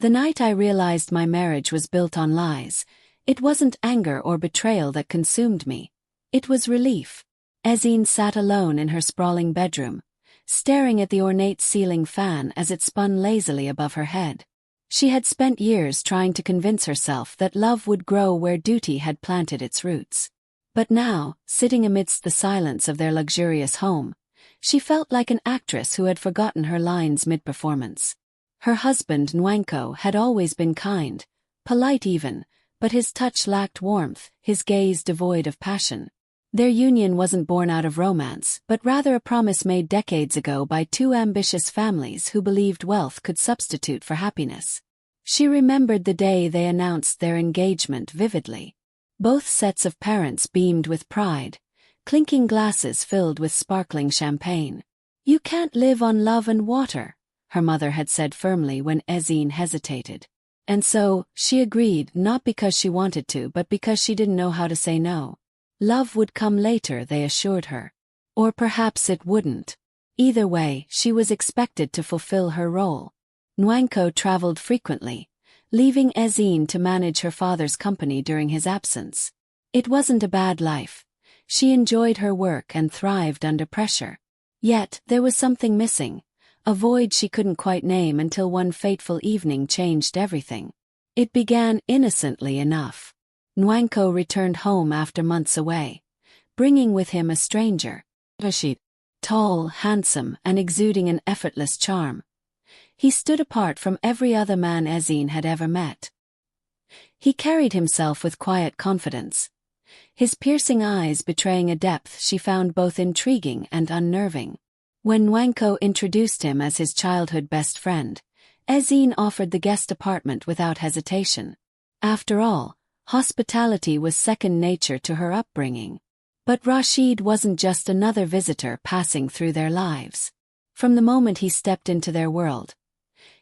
The night I realized my marriage was built on lies, it wasn't anger or betrayal that consumed me. It was relief. Ezine sat alone in her sprawling bedroom, staring at the ornate ceiling fan as it spun lazily above her head. She had spent years trying to convince herself that love would grow where duty had planted its roots. But now, sitting amidst the silence of their luxurious home, she felt like an actress who had forgotten her lines mid-performance. Her husband Nwanko had always been kind, polite even, but his touch lacked warmth, his gaze devoid of passion. Their union wasn't born out of romance, but rather a promise made decades ago by two ambitious families who believed wealth could substitute for happiness. She remembered the day they announced their engagement vividly. Both sets of parents beamed with pride, clinking glasses filled with sparkling champagne. "You can't live on love and water," her mother had said firmly when Ezine hesitated. And so, she agreed not because she wanted to but because she didn't know how to say no. Love would come later, they assured her. Or perhaps it wouldn't. Either way, she was expected to fulfill her role. Nwanko traveled frequently, leaving Ezine to manage her father's company during his absence. It wasn't a bad life. She enjoyed her work and thrived under pressure. Yet, there was something missing, a void she couldn't quite name until one fateful evening changed everything. It began innocently enough. Nwanko returned home after months away, bringing with him a stranger, Rashid. Tall, handsome, and exuding an effortless charm. He stood apart from every other man Ezine had ever met. He carried himself with quiet confidence, his piercing eyes betraying a depth she found both intriguing and unnerving. When Nwanko introduced him as his childhood best friend, Ezine offered the guest apartment without hesitation. After all, hospitality was second nature to her upbringing. But Rashid wasn't just another visitor passing through their lives. From the moment he stepped into their world,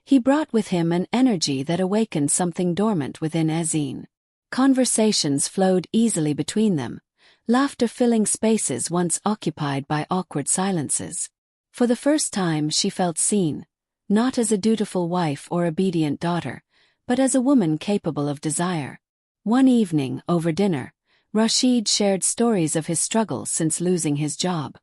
he brought with him an energy that awakened something dormant within Ezine. Conversations flowed easily between them, laughter filling spaces once occupied by awkward silences. For the first time she felt seen, not as a dutiful wife or obedient daughter, but as a woman capable of desire. One evening, over dinner, Rashid shared stories of his struggles since losing his job.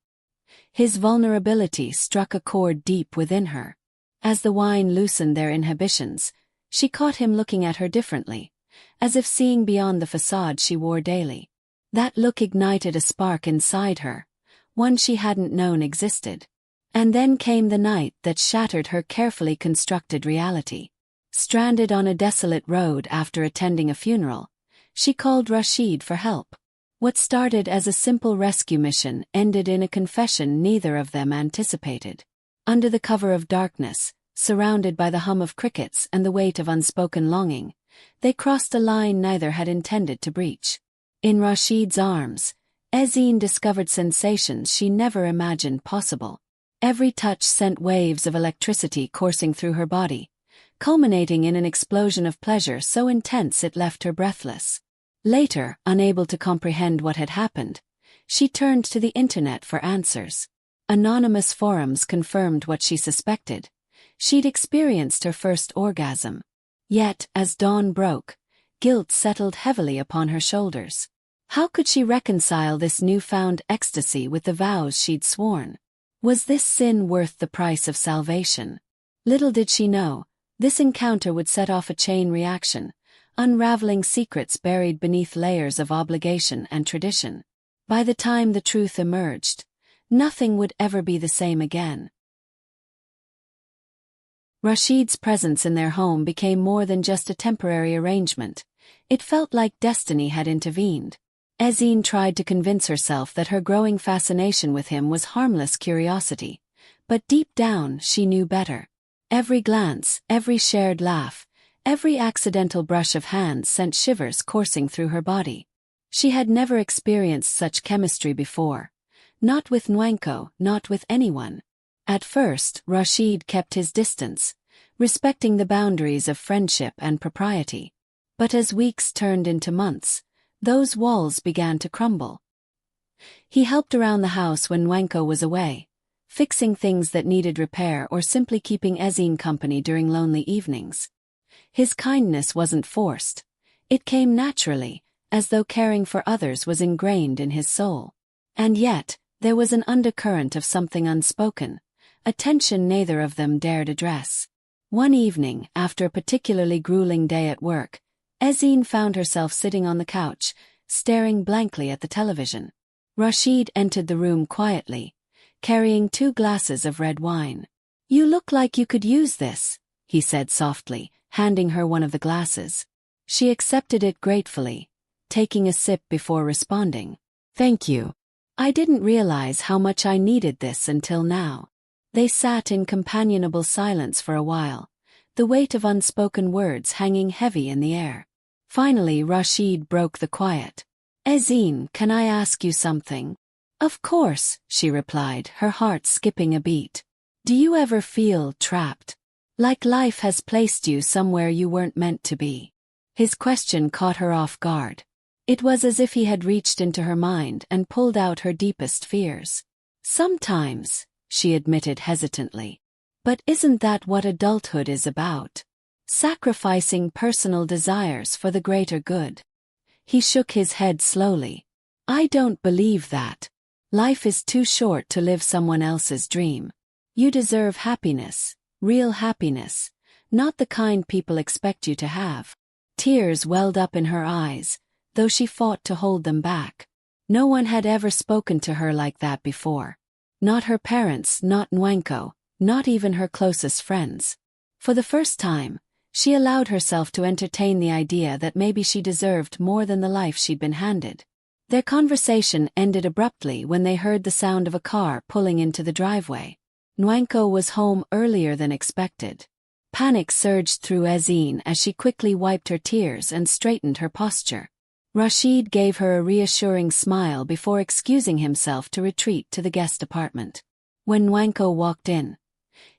His vulnerability struck a chord deep within her. As the wine loosened their inhibitions, she caught him looking at her differently, as if seeing beyond the facade she wore daily. That look ignited a spark inside her, one she hadn't known existed. And then came the night that shattered her carefully constructed reality. Stranded on a desolate road after attending a funeral, she called Rashid for help. What started as a simple rescue mission ended in a confession neither of them anticipated. Under the cover of darkness, surrounded by the hum of crickets and the weight of unspoken longing, they crossed a line neither had intended to breach. In Rashid's arms, Ezine discovered sensations she never imagined possible. Every touch sent waves of electricity coursing through her body, culminating in an explosion of pleasure so intense it left her breathless. Later, unable to comprehend what had happened, she turned to the internet for answers. Anonymous forums confirmed what she suspected. She'd experienced her first orgasm. Yet, as dawn broke, guilt settled heavily upon her shoulders. How could she reconcile this newfound ecstasy with the vows she'd sworn? Was this sin worth the price of salvation? Little did she know, this encounter would set off a chain reaction, unraveling secrets buried beneath layers of obligation and tradition. By the time the truth emerged, nothing would ever be the same again. Rashid's presence in their home became more than just a temporary arrangement. It felt like destiny had intervened. Ezine tried to convince herself that her growing fascination with him was harmless curiosity, but deep down she knew better. Every glance, every shared laugh, every accidental brush of hands sent shivers coursing through her body. She had never experienced such chemistry before. Not with Nwanko, not with anyone. At first, Rashid kept his distance, respecting the boundaries of friendship and propriety. But as weeks turned into months, those walls began to crumble. He helped around the house when Nwanko was away, fixing things that needed repair or simply keeping Ezine company during lonely evenings. His kindness wasn't forced. It came naturally, as though caring for others was ingrained in his soul. And yet, there was an undercurrent of something unspoken, a tension neither of them dared address. One evening, after a particularly grueling day at work, Ezine found herself sitting on the couch, staring blankly at the television. Rashid entered the room quietly, carrying 2 glasses of red wine. "You look like you could use this," he said softly, handing her one of the glasses. She accepted it gratefully, taking a sip before responding. "Thank you. I didn't realize how much I needed this until now." They sat in companionable silence for a while, the weight of unspoken words hanging heavy in the air. Finally, Rashid broke the quiet. "Ezine, can I ask you something?" "Of course," she replied, her heart skipping a beat. "Do you ever feel trapped? Like life has placed you somewhere you weren't meant to be?" His question caught her off guard. It was as if he had reached into her mind and pulled out her deepest fears. "Sometimes," she admitted hesitantly. "But isn't that what adulthood is about? Sacrificing personal desires for the greater good?" He shook his head slowly. "I don't believe that. Life is too short to live someone else's dream. You deserve happiness, real happiness, not the kind people expect you to have." Tears welled up in her eyes, though she fought to hold them back. No one had ever spoken to her like that before. Not her parents, not Nwanko, not even her closest friends. For the first time, she allowed herself to entertain the idea that maybe she deserved more than the life she'd been handed. Their conversation ended abruptly when they heard the sound of a car pulling into the driveway. Nwanko was home earlier than expected. Panic surged through Ezine as she quickly wiped her tears and straightened her posture. Rashid gave her a reassuring smile before excusing himself to retreat to the guest apartment. When Nwanko walked in,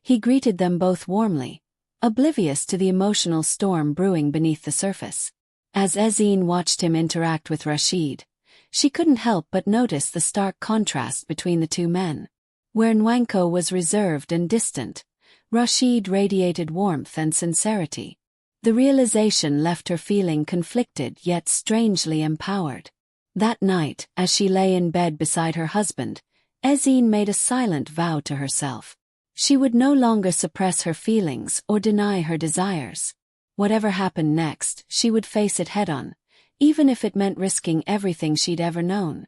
he greeted them both warmly, oblivious to the emotional storm brewing beneath the surface. As Ezine watched him interact with Rashid, she couldn't help but notice the stark contrast between the 2 men. Where Nwanko was reserved and distant, Rashid radiated warmth and sincerity. The realization left her feeling conflicted yet strangely empowered. That night, as she lay in bed beside her husband, Ezine made a silent vow to herself. She would no longer suppress her feelings or deny her desires. Whatever happened next, she would face it head-on, even if it meant risking everything she'd ever known.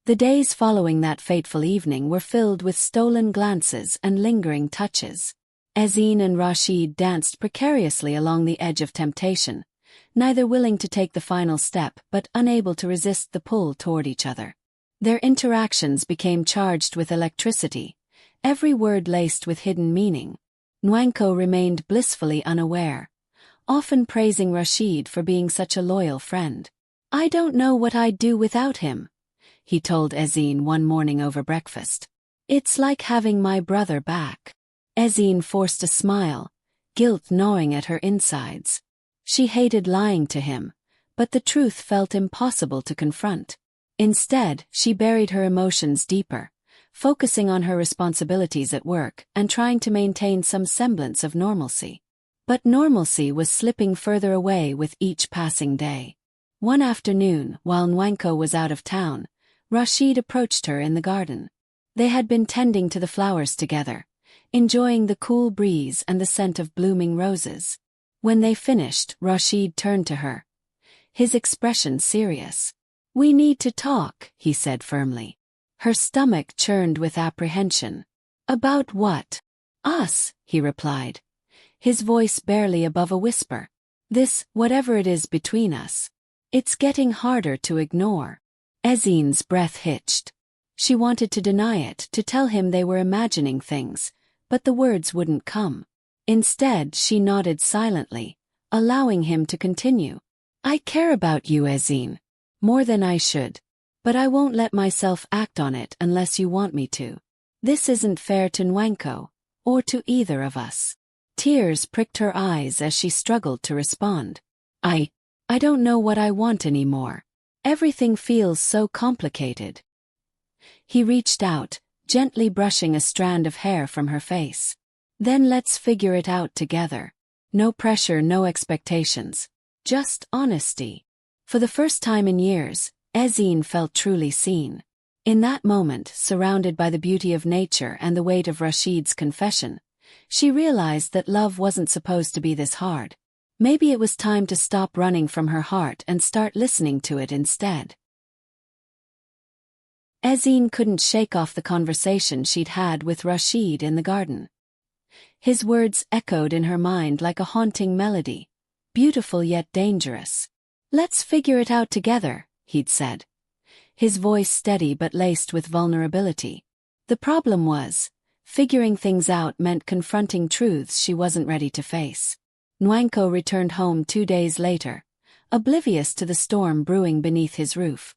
The days following that fateful evening were filled with stolen glances and lingering touches. Ezine and Rashid danced precariously along the edge of temptation, neither willing to take the final step but unable to resist the pull toward each other. Their interactions became charged with electricity, every word laced with hidden meaning. Nwanko remained blissfully unaware, often praising Rashid for being such a loyal friend. "I don't know what I'd do without him," he told Ezine one morning over breakfast. "It's like having my brother back." Ezine forced a smile, guilt gnawing at her insides. She hated lying to him, but the truth felt impossible to confront. Instead, she buried her emotions deeper, focusing on her responsibilities at work and trying to maintain some semblance of normalcy. But normalcy was slipping further away with each passing day. One afternoon, while Nwanko was out of town, Rashid approached her in the garden. They had been tending to the flowers together, enjoying the cool breeze and the scent of blooming roses. When they finished, Rashid turned to her, his expression serious. "We need to talk," he said firmly. Her stomach churned with apprehension. "About what?" "Us," he replied, his voice barely above a whisper. "This, whatever it is between us. It's getting harder to ignore." Ezine's breath hitched. She wanted to deny it, to tell him they were imagining things, but the words wouldn't come. Instead, she nodded silently, allowing him to continue. "I care about you, Ezine. More than I should. But I won't let myself act on it unless you want me to. This isn't fair to Nwanko, or to either of us." Tears pricked her eyes as she struggled to respond. I don't know what I want anymore. Everything feels so complicated." He reached out, gently brushing a strand of hair from her face. "Then let's figure it out together." No pressure, no expectations. Just honesty. For the first time in years, Ezine felt truly seen. In that moment, surrounded by the beauty of nature and the weight of Rashid's confession, she realized that love wasn't supposed to be this hard. Maybe it was time to stop running from her heart and start listening to it instead. Ezine couldn't shake off the conversation she'd had with Rashid in the garden. His words echoed in her mind like a haunting melody, beautiful yet dangerous. "Let's figure it out together," he'd said. His voice steady but laced with vulnerability. The problem was, figuring things out meant confronting truths she wasn't ready to face. Nwanko returned home 2 days later, oblivious to the storm brewing beneath his roof.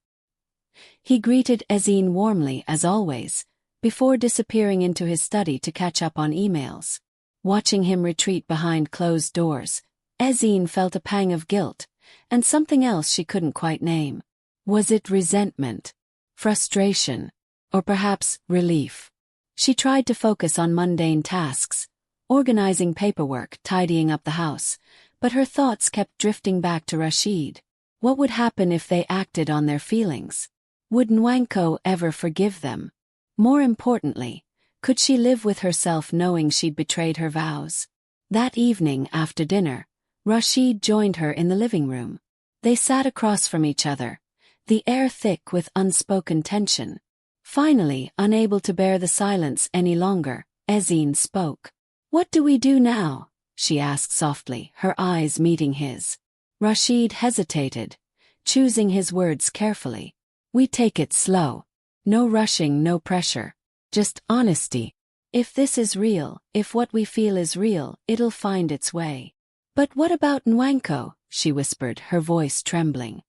He greeted Ezine warmly as always, before disappearing into his study to catch up on emails. Watching him retreat behind closed doors, Ezine felt a pang of guilt, and something else she couldn't quite name. Was it resentment, frustration, or perhaps relief? She tried to focus on mundane tasks, organizing paperwork, tidying up the house, but her thoughts kept drifting back to Rashid. What would happen if they acted on their feelings? Would Nwanko ever forgive them? More importantly, could she live with herself knowing she'd betrayed her vows? That evening after dinner, Rashid joined her in the living room. They sat across from each other, the air thick with unspoken tension. Finally, unable to bear the silence any longer, Ezine spoke. "What do we do now?" she asked softly, her eyes meeting his. Rashid hesitated, choosing his words carefully. "We take it slow. No rushing, no pressure. Just honesty. If this is real, if what we feel is real, it'll find its way." "But what about Nwanko?" she whispered, her voice trembling.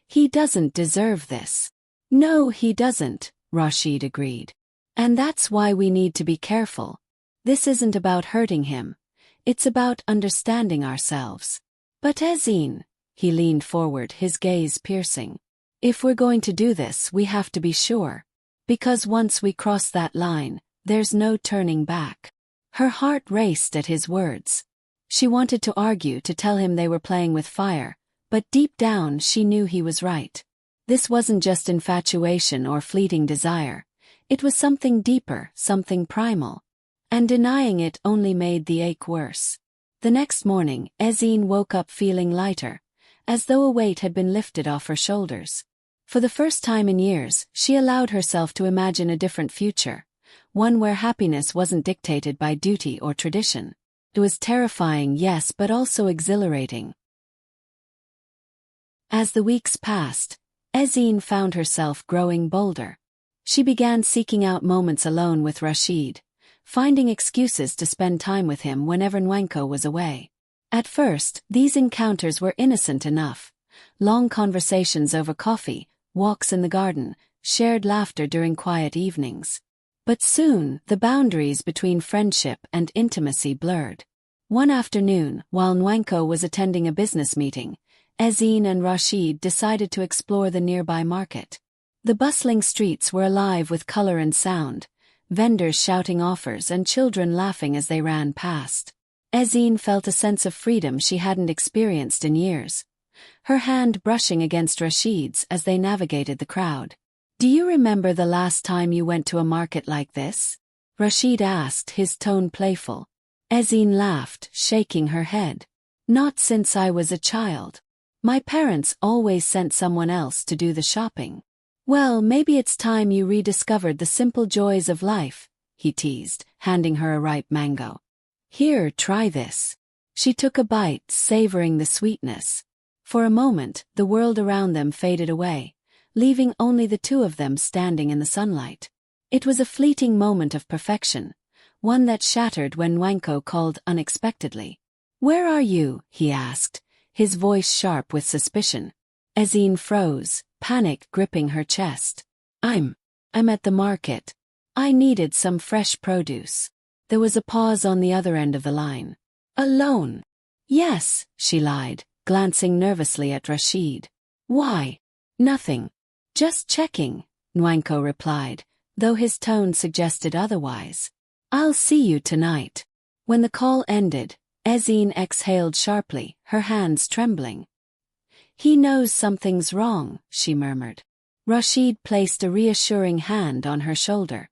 "He doesn't deserve this." "No, he doesn't," Rashid agreed. "And that's why we need to be careful. This isn't about hurting him. It's about understanding ourselves." "But Ezine," he leaned forward, his gaze piercing. "If we're going to do this, we have to be sure. Because once we cross that line, there's no turning back." Her heart raced at his words. She wanted to argue, to tell him they were playing with fire, but deep down she knew he was right. This wasn't just infatuation or fleeting desire. It was something deeper, something primal. And denying it only made the ache worse. The next morning, Ezine woke up feeling lighter, as though a weight had been lifted off her shoulders. For the first time in years, she allowed herself to imagine a different future, one where happiness wasn't dictated by duty or tradition. It was terrifying, yes, but also exhilarating. As the weeks passed, Ezine found herself growing bolder. She began seeking out moments alone with Rashid, finding excuses to spend time with him whenever Nwanko was away. At first, these encounters were innocent enough. Long conversations over coffee, walks in the garden, shared laughter during quiet evenings. But soon, the boundaries between friendship and intimacy blurred. One afternoon, while Nwanko was attending a business meeting, Ezine and Rashid decided to explore the nearby market. The bustling streets were alive with color and sound, vendors shouting offers and children laughing as they ran past. Ezine felt a sense of freedom she hadn't experienced in years, her hand brushing against Rashid's as they navigated the crowd. "Do you remember the last time you went to a market like this?" Rashid asked, his tone playful. Ezine laughed, shaking her head. "Not since I was a child. My parents always sent someone else to do the shopping." "Well, maybe it's time you rediscovered the simple joys of life," he teased, handing her a ripe mango. "Here, try this." She took a bite, savoring the sweetness. For a moment, the world around them faded away, leaving only the two of them standing in the sunlight. It was a fleeting moment of perfection, one that shattered when Nwanko called unexpectedly. "Where are you?" he asked, his voice sharp with suspicion. Ezine froze, panic gripping her chest. I'm at the market. I needed some fresh produce." There was a pause on the other end of the line. "Alone?" "Yes," she lied, glancing nervously at Rashid. "Why?" "Nothing. Just checking," Nwanko replied, though his tone suggested otherwise. "I'll see you tonight." When the call ended, Ezine exhaled sharply, her hands trembling. He knows something's wrong, she murmured. Rashid placed a reassuring hand on her shoulder.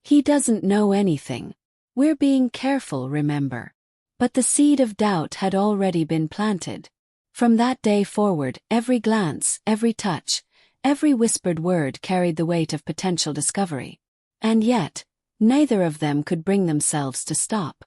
He doesn't know anything. We're being careful, remember. But the seed of doubt had already been planted. From that day forward, every glance, every touch, every whispered word carried the weight of potential discovery. And yet, neither of them could bring themselves to stop.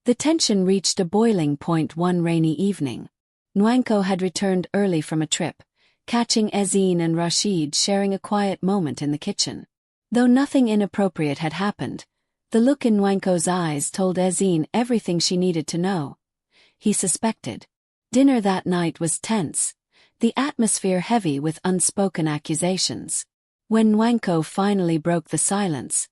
The tension reached a boiling point one rainy evening. Nwanko had returned early from a trip, catching Ezine and Rashid sharing a quiet moment in the kitchen. Though nothing inappropriate had happened, the look in Nwanko's eyes told Ezine everything she needed to know. He suspected. Dinner that night was tense, the atmosphere heavy with unspoken accusations. When Nwanko finally broke the silence,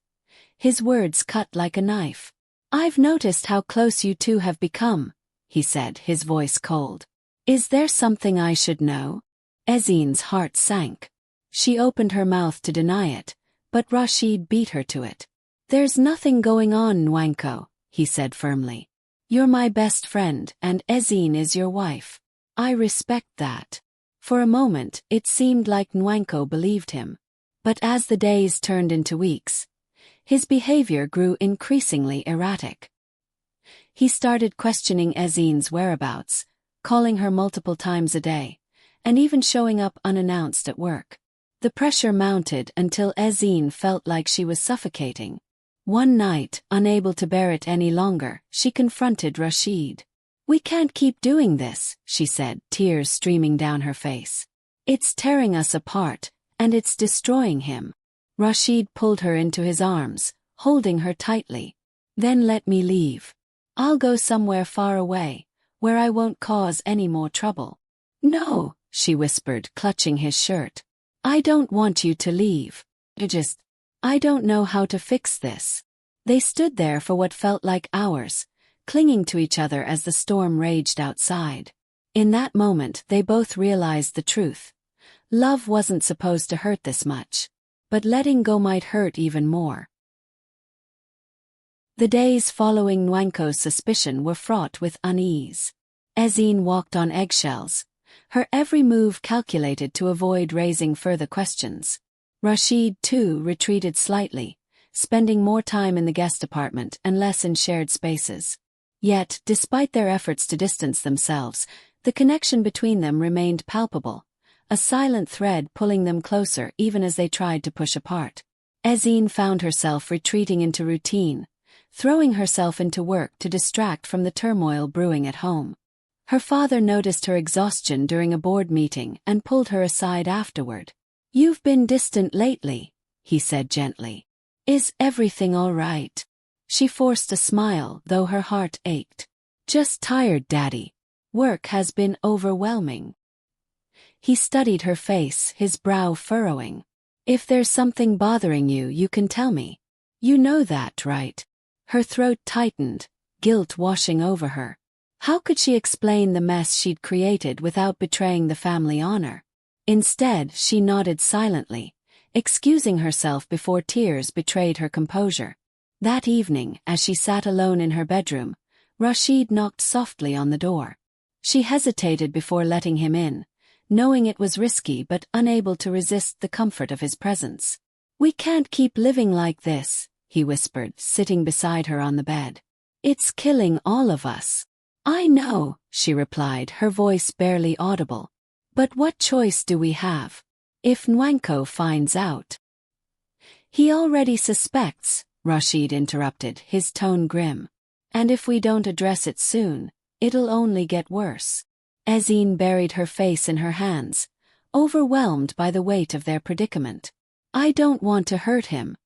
his words cut like a knife. "I've noticed how close you two have become," he said, his voice cold. "Is there something I should know?" Ezine's heart sank. She opened her mouth to deny it, but Rashid beat her to it. "There's nothing going on, Nwanko," he said firmly. "You're my best friend, and Ezine is your wife. I respect that." For a moment, it seemed like Nwanko believed him. But as the days turned into weeks, his behavior grew increasingly erratic. He started questioning Ezine's whereabouts, calling her multiple times a day, and even showing up unannounced at work. The pressure mounted until Ezine felt like she was suffocating. One night, unable to bear it any longer, she confronted Rashid. "We can't keep doing this," she said, tears streaming down her face. "It's tearing us apart, and it's destroying him." Rashid pulled her into his arms, holding her tightly. "Then let me leave. I'll go somewhere far away, where I won't cause any more trouble." "No," she whispered, clutching his shirt. "I don't want you to leave. I don't know how to fix this." They stood there for what felt like hours, clinging to each other as the storm raged outside. In that moment, they both realized the truth. Love wasn't supposed to hurt this much, but letting go might hurt even more. The days following Nwanko's suspicion were fraught with unease. Ezine walked on eggshells, her every move calculated to avoid raising further questions. Rashid, too, retreated slightly, spending more time in the guest apartment and less in shared spaces. Yet, despite their efforts to distance themselves, the connection between them remained palpable, a silent thread pulling them closer even as they tried to push apart. Ezine found herself retreating into routine, throwing herself into work to distract from the turmoil brewing at home. Her father noticed her exhaustion during a board meeting and pulled her aside afterward. "You've been distant lately," he said gently. "Is everything all right?" She forced a smile, though her heart ached. "Just tired, Daddy. Work has been overwhelming." He studied her face, his brow furrowing. "If there's something bothering you, you can tell me. You know that, right?" Her throat tightened, guilt washing over her. How could she explain the mess she'd created without betraying the family honor? Instead, she nodded silently, excusing herself before tears betrayed her composure. That evening, as she sat alone in her bedroom, Rashid knocked softly on the door. She hesitated before letting him in, knowing it was risky but unable to resist the comfort of his presence. "We can't keep living like this," he whispered, sitting beside her on the bed. "It's killing all of us." "I know," she replied, her voice barely audible. "But what choice do we have? If Nwanko finds out—" "He already suspects," Rashid interrupted, his tone grim. "And if we don't address it soon, it'll only get worse." Ezine buried her face in her hands, overwhelmed by the weight of their predicament. "I don't want to hurt him.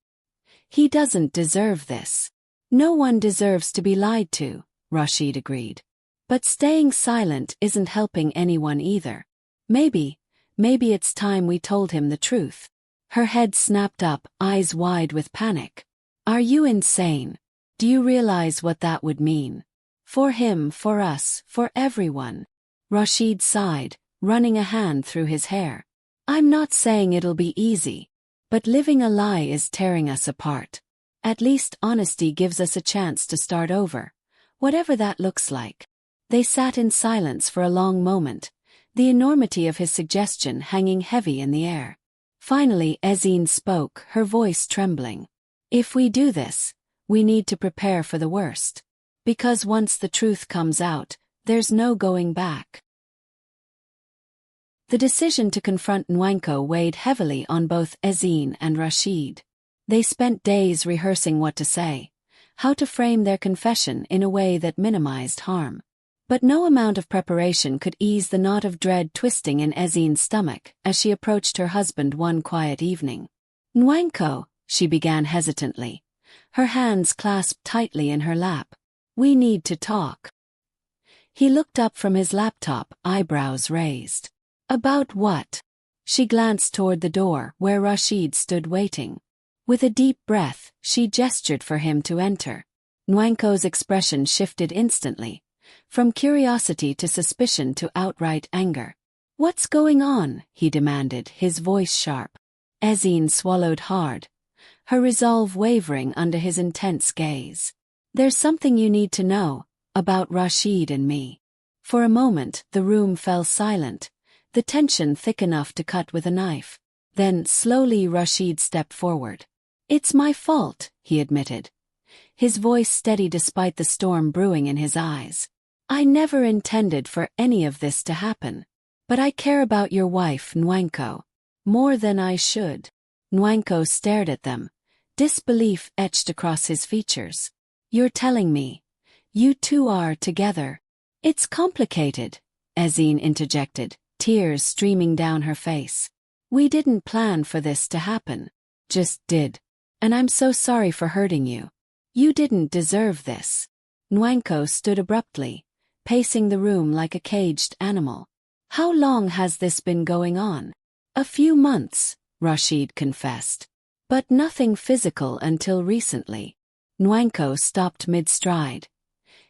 He doesn't deserve this." "No one deserves to be lied to," Rashid agreed. "But staying silent isn't helping anyone either. Maybe it's time we told him the truth." Her head snapped up, eyes wide with panic. "Are you insane? Do you realize what that would mean? For him, for us, for everyone." Rashid sighed, running a hand through his hair. "I'm not saying it'll be easy, but living a lie is tearing us apart. At least honesty gives us a chance to start over, whatever that looks like. They sat in silence for a long moment, the enormity of his suggestion hanging heavy in the air. Finally, Ezine spoke, her voice trembling. If we do this, we need to prepare for the worst. Because once the truth comes out, there's no going back. The decision to confront Nwanko weighed heavily on both Ezine and Rashid. They spent days rehearsing what to say, how to frame their confession in a way that minimized harm. But no amount of preparation could ease the knot of dread twisting in Ezine's stomach as she approached her husband one quiet evening. "Nwanko," she began hesitantly, her hands clasped tightly in her lap. "We need to talk." He looked up from his laptop, eyebrows raised. "About what?" She glanced toward the door where Rashid stood waiting. With a deep breath, she gestured for him to enter. Nwanko's expression shifted instantly, from curiosity to suspicion to outright anger. "What's going on?" he demanded, his voice sharp. Ezine swallowed hard, her resolve wavering under his intense gaze. "There's something you need to know, about Rashid and me." For a moment, the room fell silent, the tension thick enough to cut with a knife. Then, slowly, Rashid stepped forward. "It's my fault," he admitted, his voice steady despite the storm brewing in his eyes. "I never intended for any of this to happen. But I care about your wife, Nwanko, more than I should." Nwanko stared at them, disbelief etched across his features. "You're telling me you two are together?" "It's complicated," Ezine interjected, tears streaming down her face. "We didn't plan for this to happen. Just did. And I'm so sorry for hurting you. You didn't deserve this." Nwanko stood abruptly, pacing the room like a caged animal. "How long has this been going on?" "A few months," Rashid confessed. "But nothing physical until recently." Nwanko stopped mid-stride,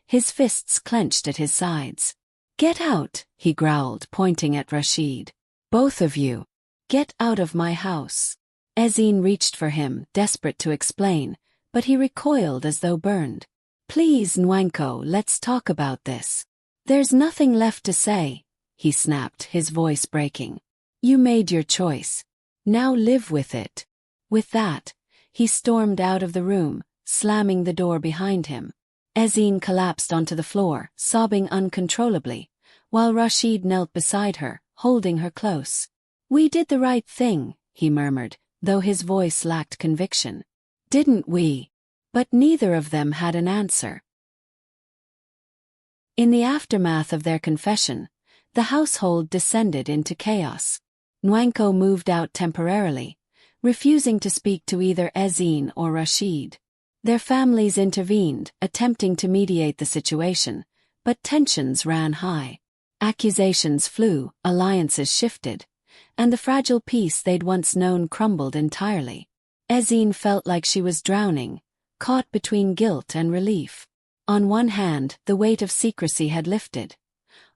his fists clenched at his sides. "Get out," he growled, pointing at Rashid. "Both of you. Get out of my house." Ezine reached for him, desperate to explain, but he recoiled as though burned. "Please, Nwanko, let's talk about this." "There's nothing left to say," he snapped, his voice breaking. "You made your choice. Now live with it." With that, he stormed out of the room, slamming the door behind him. Ezine collapsed onto the floor, sobbing uncontrollably, while Rashid knelt beside her, holding her close. "We did the right thing," he murmured, though his voice lacked conviction. "Didn't we?" But neither of them had an answer. In the aftermath of their confession, the household descended into chaos. Nwanko moved out temporarily, refusing to speak to either Ezine or Rashid. Their families intervened, attempting to mediate the situation, but tensions ran high. Accusations flew, alliances shifted, and the fragile peace they'd once known crumbled entirely. Ezine felt like she was drowning, caught between guilt and relief. On one hand, the weight of secrecy had lifted.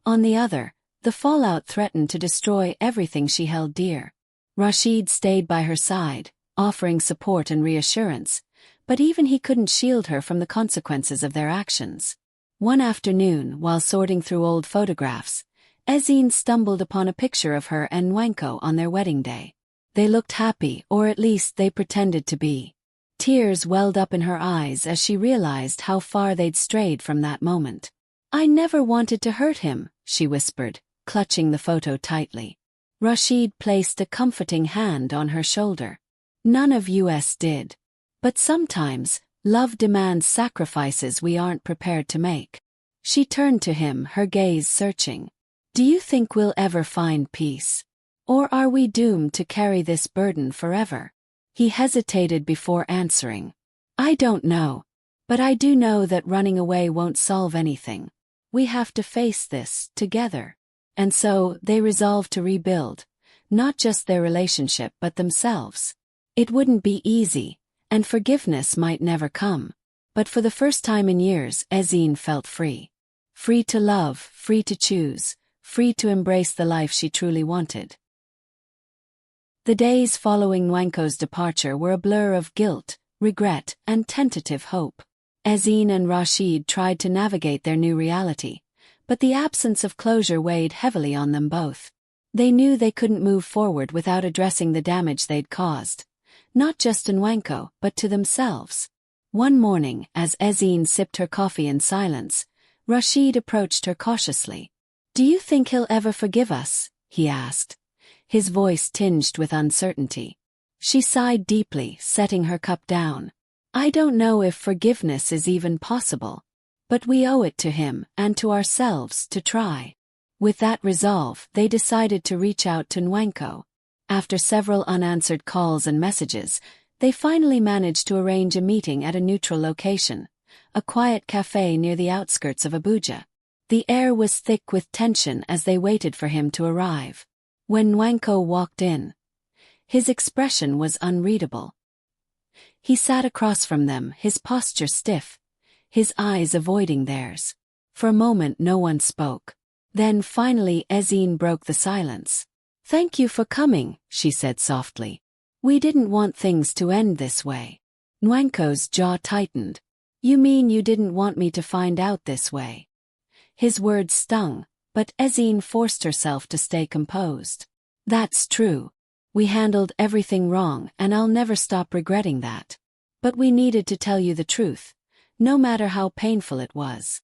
On the other, the fallout threatened to destroy everything she held dear. Rashid stayed by her side, offering support and reassurance, but even he couldn't shield her from the consequences of their actions. One afternoon, while sorting through old photographs, Ezine stumbled upon a picture of her and Nwanko on their wedding day. They looked happy, or at least they pretended to be. Tears welled up in her eyes as she realized how far they'd strayed from that moment. "I never wanted to hurt him," she whispered, clutching the photo tightly. Rashid placed a comforting hand on her shoulder. "None of us did. But sometimes, love demands sacrifices we aren't prepared to make." She turned to him, her gaze searching. "Do you think we'll ever find peace? Or are we doomed to carry this burden forever?" He hesitated before answering. "I don't know. But I do know that running away won't solve anything. We have to face this, together." And so, they resolved to rebuild, not just their relationship but themselves. It wouldn't be easy, and forgiveness might never come. But for the first time in years, Ezine felt free. Free to love, free to choose, free to embrace the life she truly wanted. The days following Nwanko's departure were a blur of guilt, regret, and tentative hope. Ezine and Rashid tried to navigate their new reality, but the absence of closure weighed heavily on them both. They knew they couldn't move forward without addressing the damage they'd caused, not just to Nwanko, but to themselves. One morning, as Ezine sipped her coffee in silence, Rashid approached her cautiously. "Do you think he'll ever forgive us?" he asked, his voice tinged with uncertainty. She sighed deeply, setting her cup down. "I don't know if forgiveness is even possible. But we owe it to him and to ourselves to try." With that resolve, they decided to reach out to Nwanko. After several unanswered calls and messages, they finally managed to arrange a meeting at a neutral location, a quiet cafe near the outskirts of Abuja. The air was thick with tension as they waited for him to arrive. When Nwanko walked in, his expression was unreadable. He sat across from them, his posture stiff, his eyes avoiding theirs. For a moment no one spoke. Then finally Ezine broke the silence. "Thank you for coming," she said softly. "We didn't want things to end this way." Nwanko's jaw tightened. "You mean you didn't want me to find out this way?" His words stung, but Ezine forced herself to stay composed. "That's true. We handled everything wrong and I'll never stop regretting that. But we needed to tell you the truth, no matter how painful it was."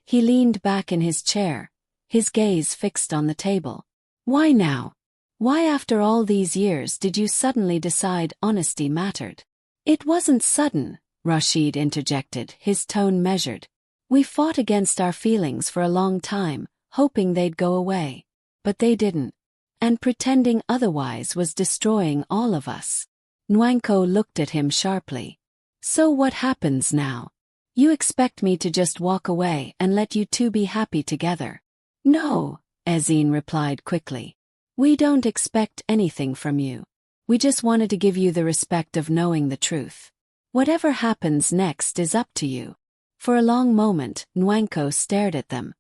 He leaned back in his chair, his gaze fixed on the table. "Why now? Why after all these years did you suddenly decide honesty mattered?" "It wasn't sudden," Rashid interjected, his tone measured. "We fought against our feelings for a long time, hoping they'd go away. But they didn't. And pretending otherwise was destroying all of us." Nwanko looked at him sharply. "So what happens now? You expect me to just walk away and let you two be happy together?" "No," Ezine replied quickly. "We don't expect anything from you. We just wanted to give you the respect of knowing the truth. Whatever happens next is up to you." For a long moment, Nwanko stared at them,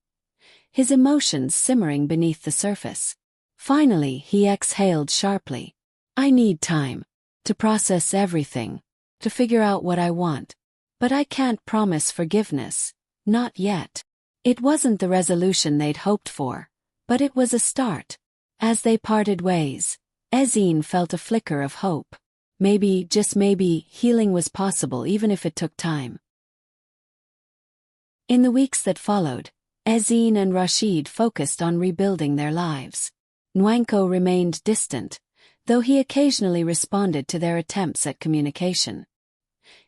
his emotions simmering beneath the surface. Finally, he exhaled sharply. "I need time to process everything, to figure out what I want. But I can't promise forgiveness, not yet." It wasn't the resolution they'd hoped for, but it was a start. As they parted ways, Ezine felt a flicker of hope. Maybe, just maybe, healing was possible even if it took time. In the weeks that followed, Ezine and Rashid focused on rebuilding their lives. Nwanko remained distant, though he occasionally responded to their attempts at communication.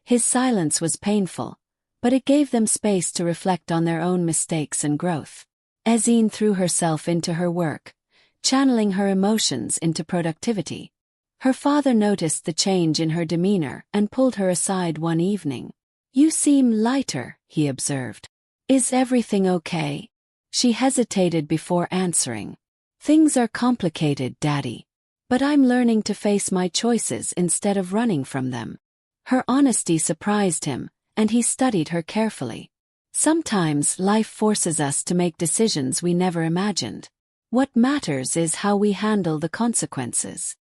His silence was painful, but it gave them space to reflect on their own mistakes and growth. Ezine threw herself into her work, channeling her emotions into productivity. Her father noticed the change in her demeanor and pulled her aside one evening. "You seem lighter," he observed. "Is everything okay?" She hesitated before answering. "Things are complicated, Daddy. But I'm learning to face my choices instead of running from them." Her honesty surprised him, and he studied her carefully. Sometimes life forces us to make decisions we never imagined. What matters is how we handle the consequences.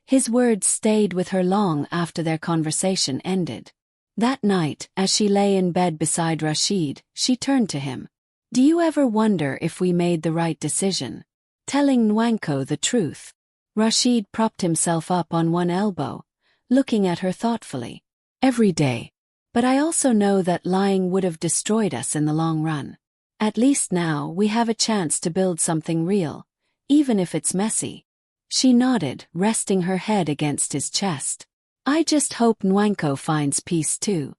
His words stayed with her long after their conversation ended. That night, as she lay in bed beside Rashid, she turned to him. "Do you ever wonder if we made the right decision? Telling Nwanko the truth?" Rashid propped himself up on one elbow, looking at her thoughtfully. "Every day. But I also know that lying would have destroyed us in the long run. At least now we have a chance to build something real, even if it's messy." She nodded, resting her head against his chest. "I just hope Nwanko finds peace too.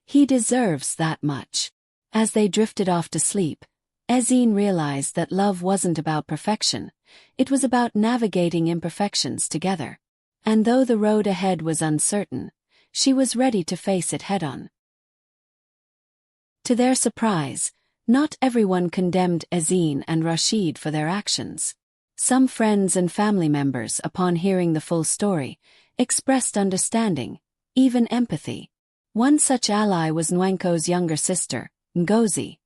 He deserves that much." As they drifted off to sleep, Ezine realized that love wasn't about perfection, it was about navigating imperfections together. And though the road ahead was uncertain, she was ready to face it head-on. To their surprise, not everyone condemned Ezine and Rashid for their actions. Some friends and family members, upon hearing the full story, expressed understanding, even empathy. One such ally was Nwanko's younger sister, Ngozi,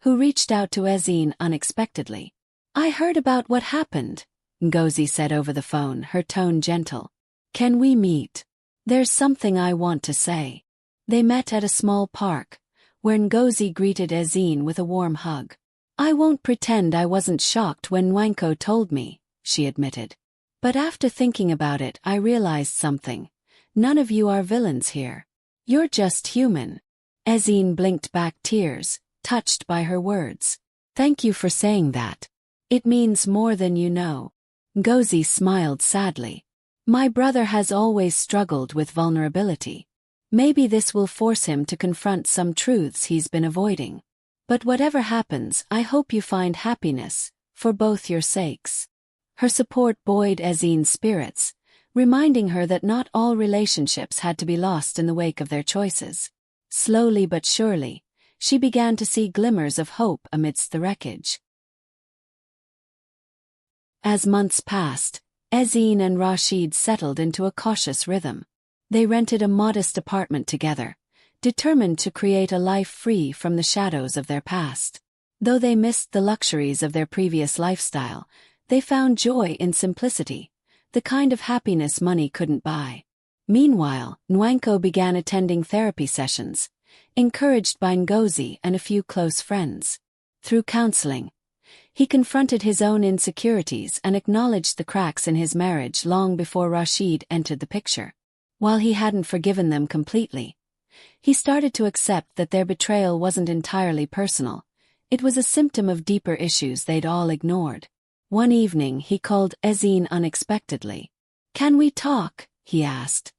who reached out to Ezine unexpectedly. "I heard about what happened," Ngozi said over the phone, her tone gentle. "Can we meet?" There's something I want to say. They met at a small park, where Ngozi greeted Ezine with a warm hug. I won't pretend I wasn't shocked when Nwanko told me, she admitted. But after thinking about it, I realized something. None of you are villains here. You're just human. Ezine blinked back tears, touched by her words. Thank you for saying that. It means more than you know. Ngozi smiled sadly. My brother has always struggled with vulnerability. Maybe this will force him to confront some truths he's been avoiding. But whatever happens, I hope you find happiness, for both your sakes. Her support buoyed Ezine's spirits, reminding her that not all relationships had to be lost in the wake of their choices. Slowly but surely, she began to see glimmers of hope amidst the wreckage. As months passed, Ezine and Rashid settled into a cautious rhythm. They rented a modest apartment together, determined to create a life free from the shadows of their past. Though they missed the luxuries of their previous lifestyle, they found joy in simplicity, the kind of happiness money couldn't buy. Meanwhile, Nwanko began attending therapy sessions, encouraged by Ngozi and a few close friends. Through counseling, he confronted his own insecurities and acknowledged the cracks in his marriage long before Rashid entered the picture. While he hadn't forgiven them completely, he started to accept that their betrayal wasn't entirely personal. It was a symptom of deeper issues they'd all ignored. One evening he called Ezine unexpectedly. "Can we talk?" he asked,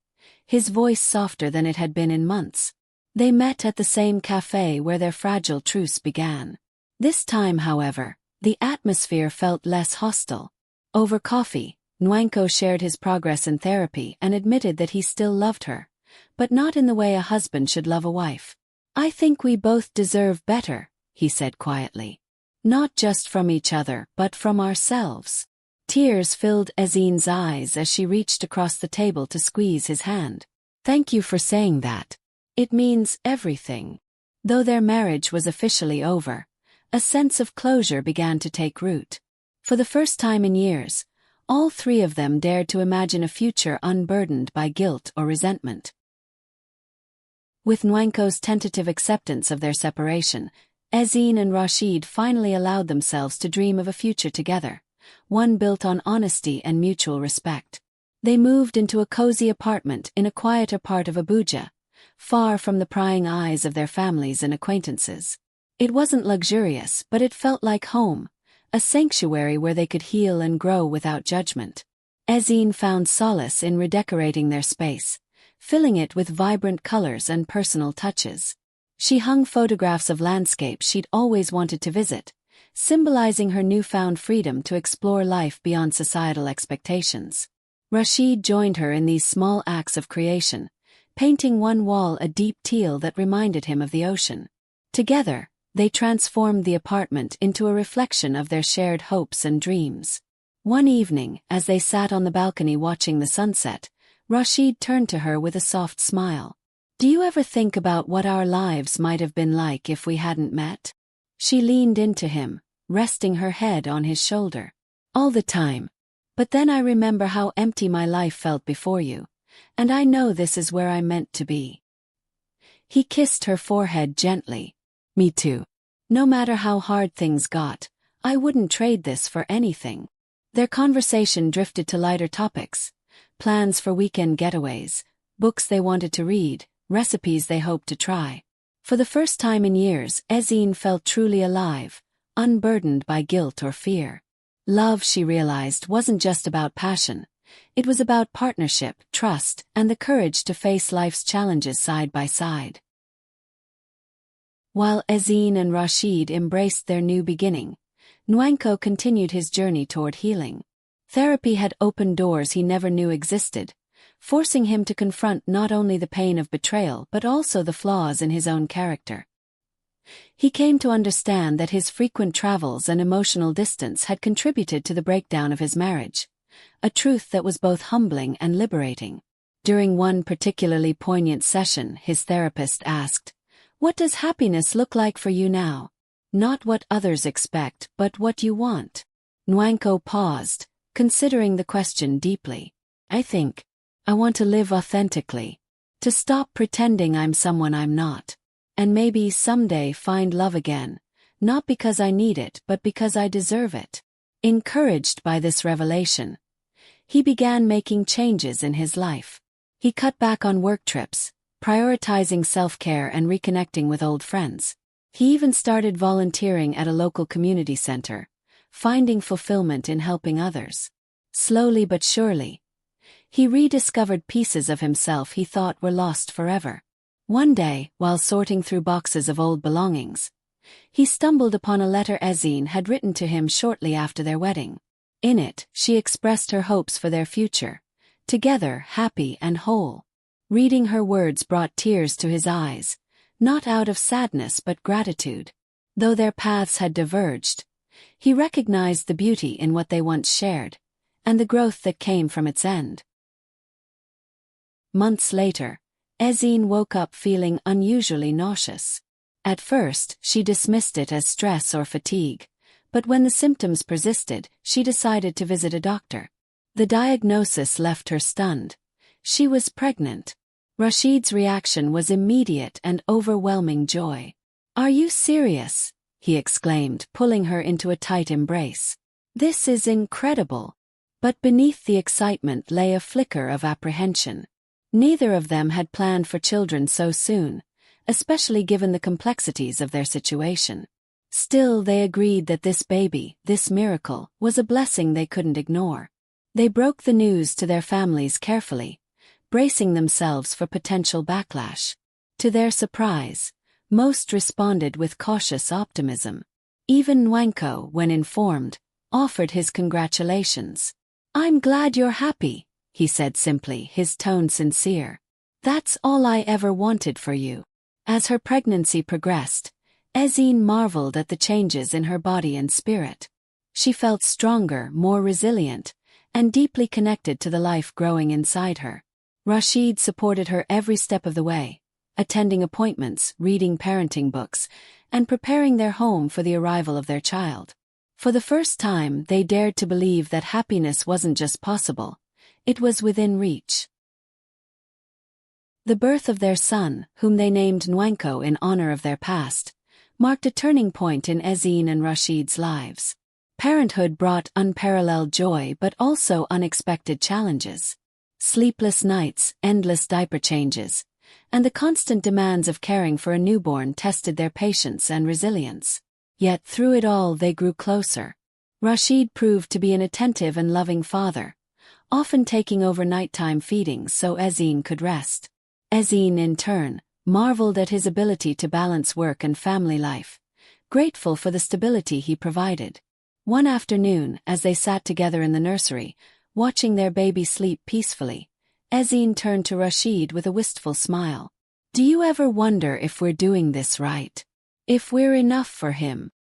his voice softer than it had been in months. They met at the same cafe where their fragile truce began. This time, however, the atmosphere felt less hostile. Over coffee, Nwanko shared his progress in therapy and admitted that he still loved her, but not in the way a husband should love a wife. "I think we both deserve better," he said quietly. "Not just from each other, but from ourselves." Tears filled Ezine's eyes as she reached across the table to squeeze his hand. "Thank you for saying that. It means everything." Though their marriage was officially over, a sense of closure began to take root. For the first time in years, all three of them dared to imagine a future unburdened by guilt or resentment. With Nwanko's tentative acceptance of their separation, Ezine and Rashid finally allowed themselves to dream of a future together, one built on honesty and mutual respect. They moved into a cozy apartment in a quieter part of Abuja, far from the prying eyes of their families and acquaintances. It wasn't luxurious, but it felt like home, a sanctuary where they could heal and grow without judgment. Ezine found solace in redecorating their space, filling it with vibrant colors and personal touches. She hung photographs of landscapes she'd always wanted to visit, symbolizing her newfound freedom to explore life beyond societal expectations. Rashid joined her in these small acts of creation, painting one wall a deep teal that reminded him of the ocean. Together, they transformed the apartment into a reflection of their shared hopes and dreams. One evening, as they sat on the balcony watching the sunset, Rashid turned to her with a soft smile. "Do you ever think about what our lives might have been like if we hadn't met?" She leaned into him, resting her head on his shoulder. "All the time. But then I remember how empty my life felt before you, and I know this is where I'm meant to be." He kissed her forehead gently. "Me too. No matter how hard things got, I wouldn't trade this for anything." Their conversation drifted to lighter topics: plans for weekend getaways, books they wanted to read, recipes they hoped to try. For the first time in years, Ezine felt truly alive, unburdened by guilt or fear. Love, she realized, wasn't just about passion. It was about partnership, trust, and the courage to face life's challenges side by side. While Ezine and Rashid embraced their new beginning, Nwanko continued his journey toward healing. Therapy had opened doors he never knew existed, forcing him to confront not only the pain of betrayal but also the flaws in his own character. He came to understand that his frequent travels and emotional distance had contributed to the breakdown of his marriage, a truth that was both humbling and liberating. During one particularly poignant session, his therapist asked, "What does happiness look like for you now? Not what others expect, but what you want." Nwanko paused, considering the question deeply. "I think I want to live authentically. To stop pretending I'm someone I'm not. And maybe someday find love again, not because I need it but because I deserve it. Encouraged by this revelation, he began making changes in his life. He cut back on work trips, prioritizing self-care and reconnecting with old friends. He even started volunteering at a local community center, finding fulfillment in helping others. Slowly but surely, he rediscovered pieces of himself he thought were lost forever. One day, while sorting through boxes of old belongings, he stumbled upon a letter Ezine had written to him shortly after their wedding. In it, she expressed her hopes for their future, together happy and whole. Reading her words brought tears to his eyes, not out of sadness but gratitude. Though their paths had diverged, he recognized the beauty in what they once shared, and the growth that came from its end. Months later, Ezine woke up feeling unusually nauseous. At first, she dismissed it as stress or fatigue, but when the symptoms persisted, she decided to visit a doctor. The diagnosis left her stunned. She was pregnant. Rashid's reaction was immediate and overwhelming joy. "Are you serious?" he exclaimed, pulling her into a tight embrace. "This is incredible." But beneath the excitement lay a flicker of apprehension. Neither of them had planned for children so soon, especially given the complexities of their situation. Still, they agreed that this baby, this miracle, was a blessing they couldn't ignore. They broke the news to their families carefully, bracing themselves for potential backlash. To their surprise, most responded with cautious optimism. Even Nwanko, when informed, offered his congratulations. "I'm glad you're happy," he said simply, his tone sincere. "That's all I ever wanted for you." As her pregnancy progressed, Ezine marveled at the changes in her body and spirit. She felt stronger, more resilient, and deeply connected to the life growing inside her. Rashid supported her every step of the way, attending appointments, reading parenting books, and preparing their home for the arrival of their child. For the first time, they dared to believe that happiness wasn't just possible, it was within reach. The birth of their son, whom they named Nwanko in honor of their past, marked a turning point in Ezine and Rashid's lives. Parenthood brought unparalleled joy but also unexpected challenges. Sleepless nights, endless diaper changes, and the constant demands of caring for a newborn tested their patience and resilience. Yet through it all they grew closer. Rashid proved to be an attentive and loving father, often taking over nighttime feedings so Ezine could rest. Ezine, in turn, marveled at his ability to balance work and family life, grateful for the stability he provided. One afternoon, as they sat together in the nursery, watching their baby sleep peacefully, Ezine turned to Rashid with a wistful smile. "Do you ever wonder if we're doing this right? If we're enough for him?"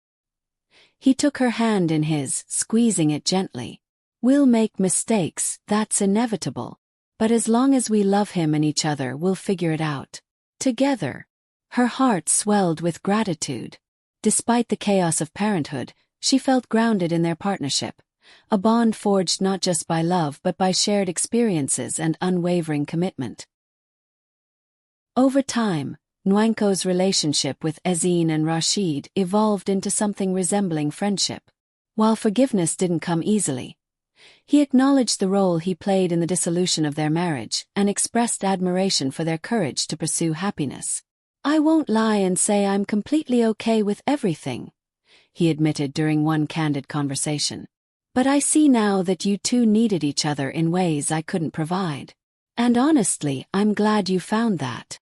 He took her hand in his, squeezing it gently. "We'll make mistakes, that's inevitable. But as long as we love him and each other, we'll figure it out. Together." Her heart swelled with gratitude. Despite the chaos of parenthood, she felt grounded in their partnership, a bond forged not just by love but by shared experiences and unwavering commitment. Over time, Nwanko's relationship with Ezine and Rashid evolved into something resembling friendship. While forgiveness didn't come easily, he acknowledged the role he played in the dissolution of their marriage and expressed admiration for their courage to pursue happiness. "I won't lie and say I'm completely okay with everything," he admitted during one candid conversation. "But I see now that you two needed each other in ways I couldn't provide. And honestly, I'm glad you found that."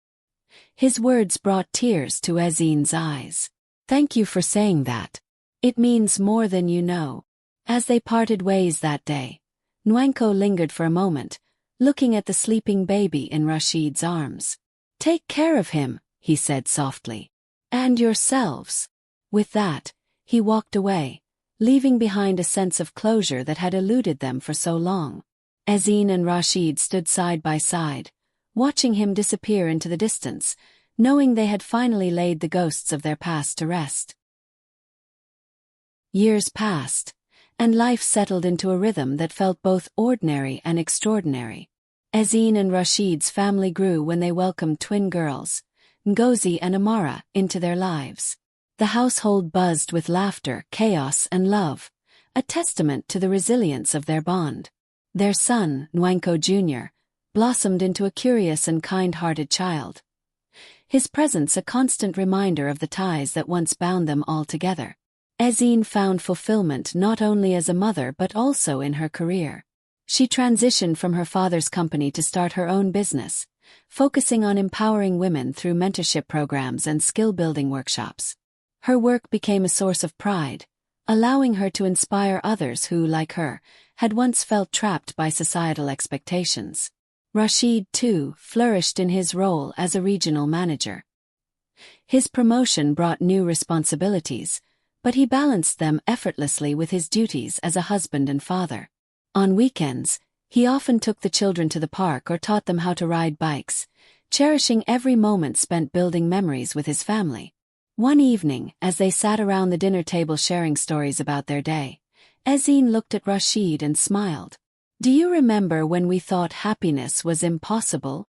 His words brought tears to Ezine's eyes. "Thank you for saying that. It means more than you know." As they parted ways that day, Nwanko lingered for a moment, looking at the sleeping baby in Rashid's arms. "Take care of him," he said softly. "And yourselves." With that, he walked away, leaving behind a sense of closure that had eluded them for so long. Ezine and Rashid stood side by side, watching him disappear into the distance, knowing they had finally laid the ghosts of their past to rest. Years passed, and life settled into a rhythm that felt both ordinary and extraordinary. Ezine and Rashid's family grew when they welcomed twin girls, Ngozi and Amara, into their lives. The household buzzed with laughter, chaos, and love, a testament to the resilience of their bond. Their son, Nwanko Jr., blossomed into a curious and kind-hearted child. His presence a constant reminder of the ties that once bound them all together. Ezine found fulfillment not only as a mother but also in her career. She transitioned from her father's company to start her own business, focusing on empowering women through mentorship programs and skill-building workshops. Her work became a source of pride, allowing her to inspire others who, like her, had once felt trapped by societal expectations. Rashid, too, flourished in his role as a regional manager. His promotion brought new responsibilities, but he balanced them effortlessly with his duties as a husband and father. On weekends, he often took the children to the park or taught them how to ride bikes, cherishing every moment spent building memories with his family. One evening, as they sat around the dinner table sharing stories about their day, Ezine looked at Rashid and smiled. "Do you remember when we thought happiness was impossible?"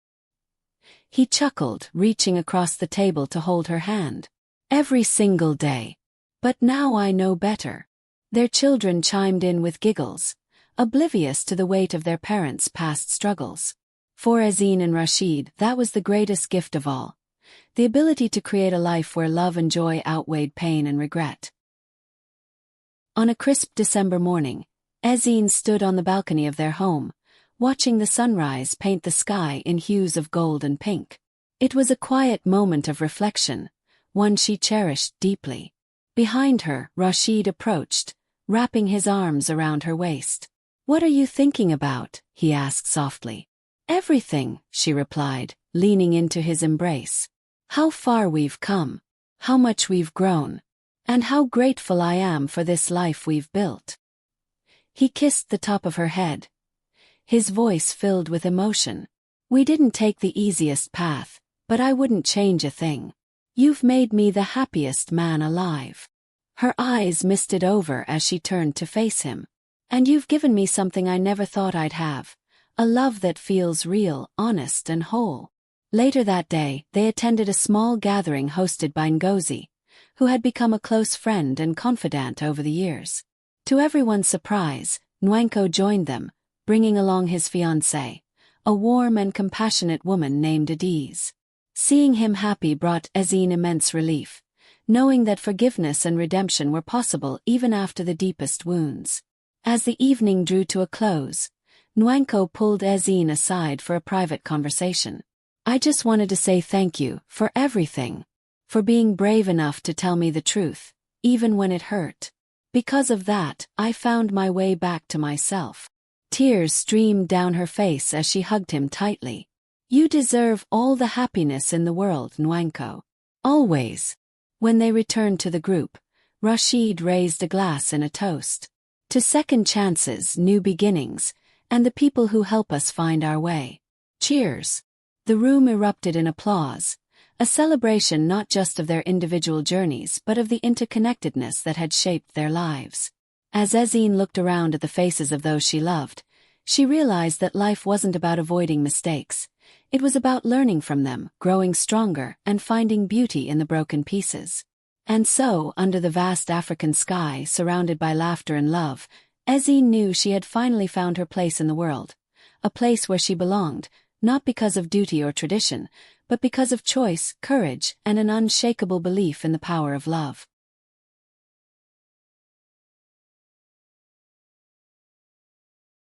He chuckled, reaching across the table to hold her hand. "Every single day. But now I know better." Their children chimed in with giggles, oblivious to the weight of their parents' past struggles. For Ezine and Rashid, that was the greatest gift of all, the ability to create a life where love and joy outweighed pain and regret. On a crisp December morning, Ezine stood on the balcony of their home, watching the sunrise paint the sky in hues of gold and pink. It was a quiet moment of reflection, one she cherished deeply. Behind her, Rashid approached, wrapping his arms around her waist. "What are you thinking about?" he asked softly. "Everything," she replied, leaning into his embrace. "How far we've come, how much we've grown, and how grateful I am for this life we've built." He kissed the top of her head, his voice filled with emotion. "We didn't take the easiest path, but I wouldn't change a thing. You've made me the happiest man alive." Her eyes misted over as she turned to face him. "And you've given me something I never thought I'd have, a love that feels real, honest, and whole." Later that day, they attended a small gathering hosted by Ngozi, who had become a close friend and confidant over the years. To everyone's surprise, Nwanko joined them, bringing along his fiancée, a warm and compassionate woman named Ezine. Seeing him happy brought Ezine immense relief, knowing that forgiveness and redemption were possible even after the deepest wounds. As the evening drew to a close, Nwanko pulled Ezine aside for a private conversation. "I just wanted to say thank you for everything, for being brave enough to tell me the truth, even when it hurt. Because of that, I found my way back to myself." Tears streamed down her face as she hugged him tightly. "You deserve all the happiness in the world, Nwanko. Always." When they returned to the group, Rashid raised a glass in a toast. "To second chances, new beginnings, and the people who help us find our way. Cheers." The room erupted in applause, a celebration not just of their individual journeys but of the interconnectedness that had shaped their lives. As Ezine looked around at the faces of those she loved, she realized that life wasn't about avoiding mistakes. It was about learning from them, growing stronger, and finding beauty in the broken pieces. And so, under the vast African sky, surrounded by laughter and love, Ezine knew she had finally found her place in the world, a place where she belonged, not because of duty or tradition, but because of choice, courage, and an unshakable belief in the power of love.